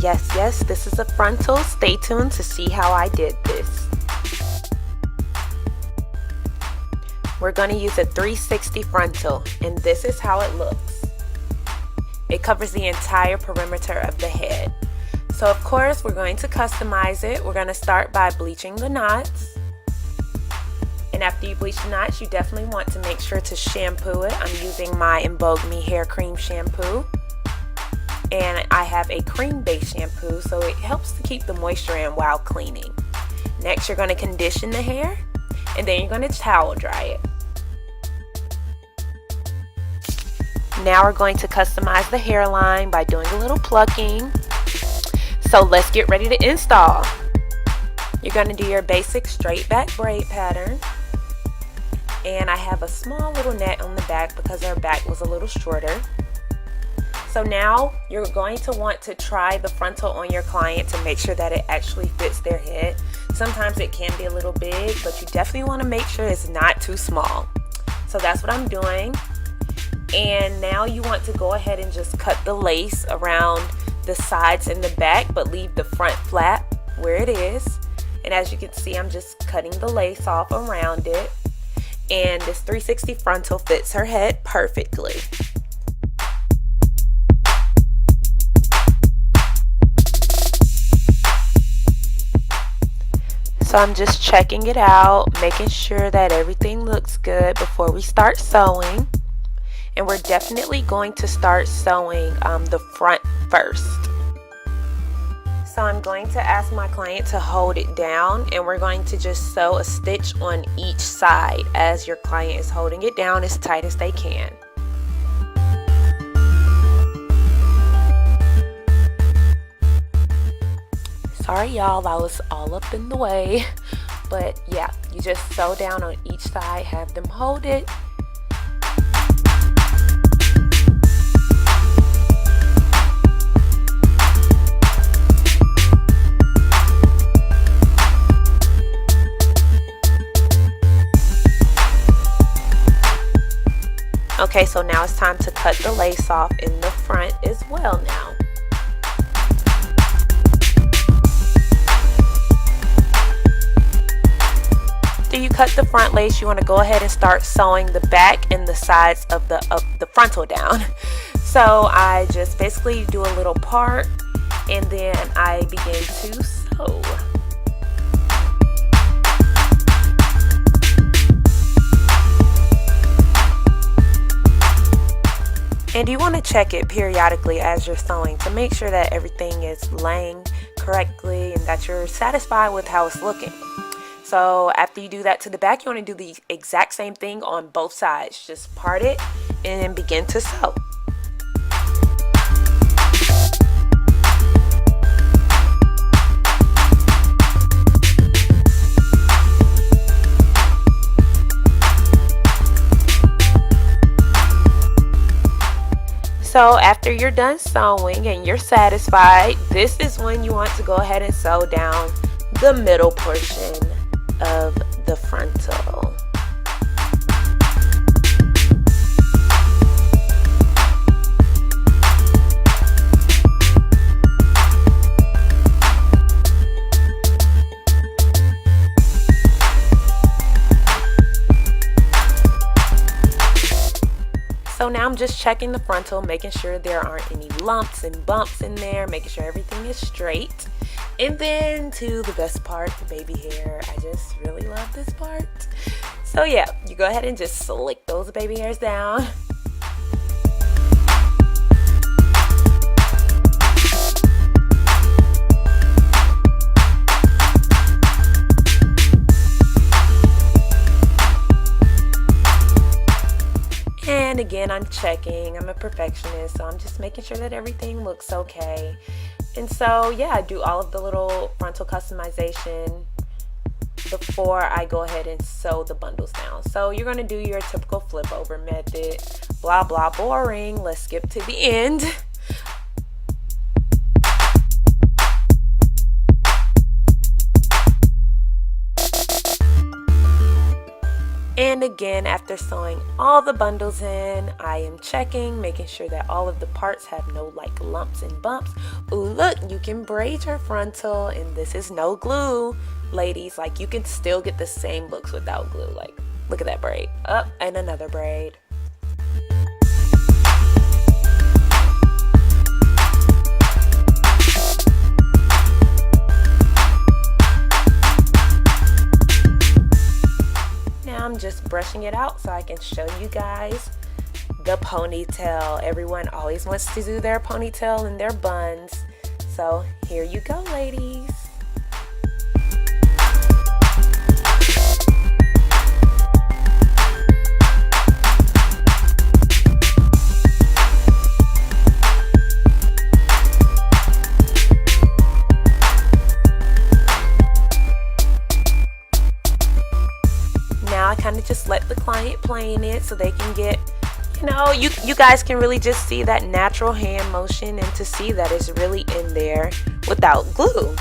Yes, this is a frontal. Stay tuned to see how I did this. We're going to use a 360 frontal, and this is how it looks. It covers the entire perimeter of the head. So of course, we're going to customize it. We're going to start by bleaching the knots. And after you bleach the knots, you definitely want to make sure to shampoo it. I'm using my In Vogue Me hair cream shampoo. And I have a cream-based shampoo, so it helps to keep the moisture in while cleaning. Next, you're going to condition the hair, and then you're going to towel dry it. Now we're going to customize the hairline by doing a little plucking. So let's get ready to install. You're going to do your basic straight back braid pattern. And I have a small little net on the back because our back was a little shorter. So now you're going to want to try the frontal on your client to make sure that it actually fits their head. Sometimes it can be a little big, but you definitely want to make sure it's not too small. So that's what I'm doing. And now you want to go ahead and just cut the lace around the sides and the back, but leave the front flat where it is. And as you can see, I'm just cutting the lace off around it. And this 360 frontal fits her head perfectly. So I'm just checking it out, making sure that everything looks good before we start sewing. And we're definitely going to start sewing the front first. So I'm going to ask my client to hold it down, and we're going to just sew a stitch on each side as your client is holding it down as tight as they can. Sorry y'all, I was all up in the way, but yeah, you just sew down on each side, have them hold it. Okay, so now it's time to cut the lace off in the front as well now. After you cut the front lace, you want to go ahead and start sewing the back and the sides of the frontal down. So I just basically do a little part, and then I begin to sew. And you want to check it periodically as you're sewing to make sure that everything is laying correctly and that you're satisfied with how it's looking. So after you do that to the back, you want to do the exact same thing on both sides. Just part it and then begin to sew. So after you're done sewing and you're satisfied, this is when you want to go ahead and sew down the middle portion of the frontal. So now I'm just checking the frontal, making sure there aren't any lumps and bumps in there, making sure everything is straight. And then to the best part, the baby hair. I just really love this part. So yeah, you go ahead and just slick those baby hairs down. And again, I'm checking. I'm a perfectionist, so I'm just making sure that everything looks okay. And so yeah, I do all of the little frontal customization before I go ahead and sew the bundles down. So you're going to do your typical flip over method. Blah blah, boring. Let's skip to the end. And And again, after sewing all the bundles in, I am checking, making sure that all of the parts have no like lumps and bumps. Ooh, look, you can braid your frontal, and this is no glue, ladies. Like, you can still get the same looks without glue. Like, look at that braid. Up, and another braid. I'm just brushing it out so I can show you guys the ponytail. Everyone always wants to do their ponytail and their buns. So here you go, ladies. I kind of just let the client play in it so they can get, you know, you guys can really just see that natural hand motion and to see that it's really in there without glue.